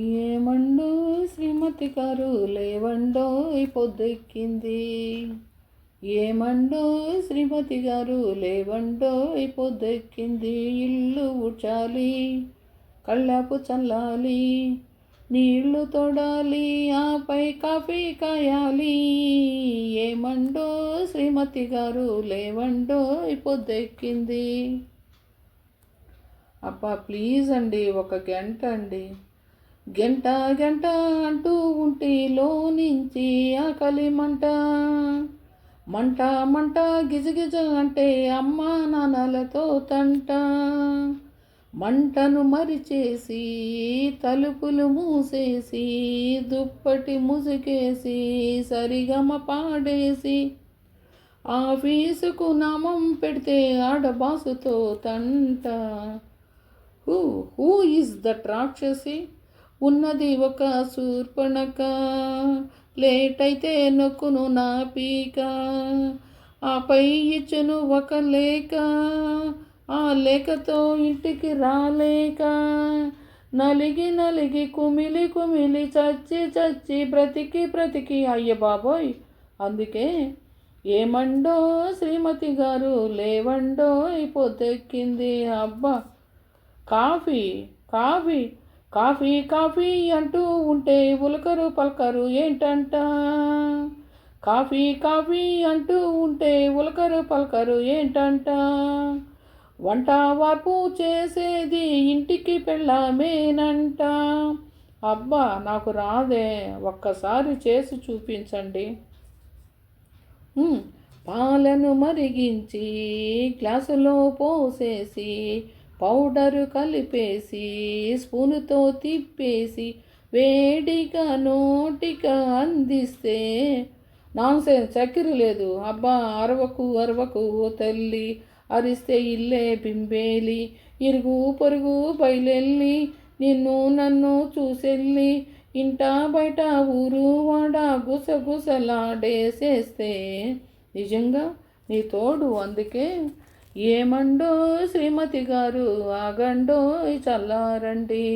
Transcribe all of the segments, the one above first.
ఏమండో శ్రీమతి గారు లేవండోయ్ పొద్దెక్కింది. ఏమండో శ్రీమతి గారు లేవండోయ్ పొద్దెక్కింది. ఇల్లు ఊడ్చాలి, కళ్ళాపు చల్లాలి, నీళ్లు తోడాలి, ఆపై కాఫీ కాయాలి. ఏమండో శ్రీమతి గారు లేవండోయ్ పొద్దెక్కింది. అబ్బా ప్లీజ్ అండి, ఒక గంట అండి. గంట గంట అంటూ ఉంటే నుంచి ఆకలి మంట మంట మంట గిజగిజ అంటే అమ్మా నాన్నలతో తంట. మంటను మరిచేసి తలుపులు మూసేసి దుప్పటి ముసుకేసి సరిగమ పాడేసి ఆఫీసుకు నామం పెడితే ఆడబాసుతో తంట. హూ ఈజ్ దట్ రాక్షసి? ఉన్నది ఒక శూర్పణఖ, లేట్ అయితే నొక్కును నా పీక, ఆపై ఇచ్చును ఒక లేఖ, ఆ లేఖతో ఇంటికి రాలేక నలిగి నలిగి కుమిలి కుమిలి చచ్చి చచ్చి బ్రతికి బ్రతికి అయ్య బాబోయ్. అందుకే ఏమండో శ్రీమతి గారు లేవండో పొద్దెక్కింది. అబ్బా కాఫీ కాఫీ కాఫీ కాఫీ అంటూ ఉంటే ఉలకరు పలకరు ఏంటంట. కాఫీ కాఫీ అంటూ ఉంటే ఉలకరు పలకరు ఏంటంట. వంట వార్పు చేసేది ఇంటికి పెళ్ళామేనంట. అబ్బా నాకు రాదే, ఒక్కసారి చేసి చూపించండి. పాలను మరిగించి గ్లాసులో పోసేసి పౌడరు కలిపేసి స్పూనుతో తిప్పేసి వేడిగా నోటిగా అందిస్తే నాన్సెన్స్ చక్కెర లేదు. అబ్బా అరవకు అరవకు తల్లి, అరిస్తే ఇల్లే బింబేలి, ఇరుగు పొరుగు బయలెల్లి నిన్ను నన్ను చూసెళ్ళి ఇంట బయట ఊరు వాడ గుసగుసలాడేసేస్తే నిజంగా నీ తోడు. అందుకే ఏమండో శ్రీమతి గారు ఆగండో చల్లారండి.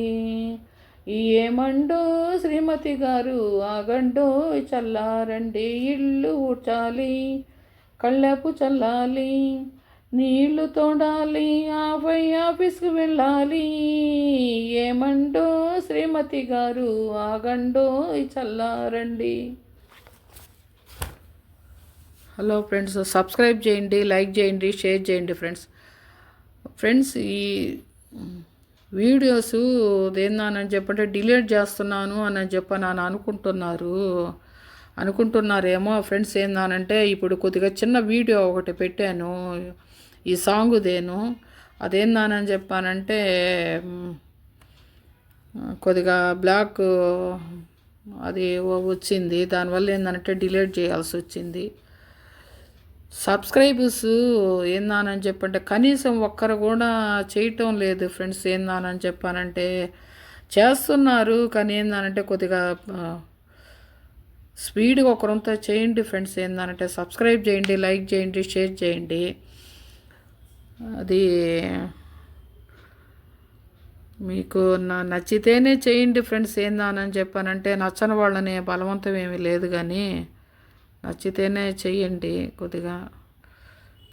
ఏమండో శ్రీమతి గారు ఆగండో చల్లారండి. ఇల్లు ఊడ్చాలి, కళ్ళపు చల్లాలి, నీళ్లు తోడాలి, ఆపై ఆఫీస్కి వెళ్ళాలి. ఏమండో శ్రీమతి గారు ఆగండో చల్లారండి. హలో ఫ్రెండ్స్, సబ్స్క్రైబ్ చేయండి, లైక్ చేయండి, షేర్ చేయండి ఫ్రెండ్స్. ఈ వీడియోస్ ఏందని చెప్పంటే డిలీట్ చేస్తున్నాను అని చెప్పని అనుకుంటున్నారేమో ఫ్రెండ్స్. ఏందనంటే ఇప్పుడు కొద్దిగా చిన్న వీడియో ఒకటి పెట్టాను ఈ సాంగుదేను. అదేందానని చెప్పానంటే కొద్దిగా బ్లాక్ అది వచ్చింది, దానివల్ల ఏంటంటే డిలీట్ చేయాల్సి వచ్చింది. సబ్స్క్రైబర్స్ ఏందానని చెప్పంటే కనీసం ఒక్కరు కూడా చేయటం లేదు ఫ్రెండ్స్. ఏందానని చెప్పానంటే చేస్తున్నారు, కానీ ఏందానంటే కొద్దిగా స్పీడ్గా ఒకరంతా చేయండి ఫ్రెండ్స్. ఏందానంటే సబ్స్క్రైబ్ చేయండి, లైక్ చేయండి, షేర్ చేయండి. అది మీకు నచ్చితేనే చేయండి ఫ్రెండ్స్. ఏందానని చెప్పానంటే నచ్చని వాళ్ళని బలవంతం ఏమీ లేదు, కానీ నచ్చితేనే చెయ్యండి కొద్దిగా.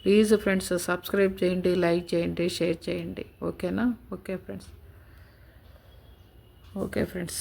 ప్లీజ్ ఫ్రెండ్స్ సబ్స్క్రైబ్ చేయండి, లైక్ చేయండి, షేర్ చేయండి. ఓకేనా? Okay friends.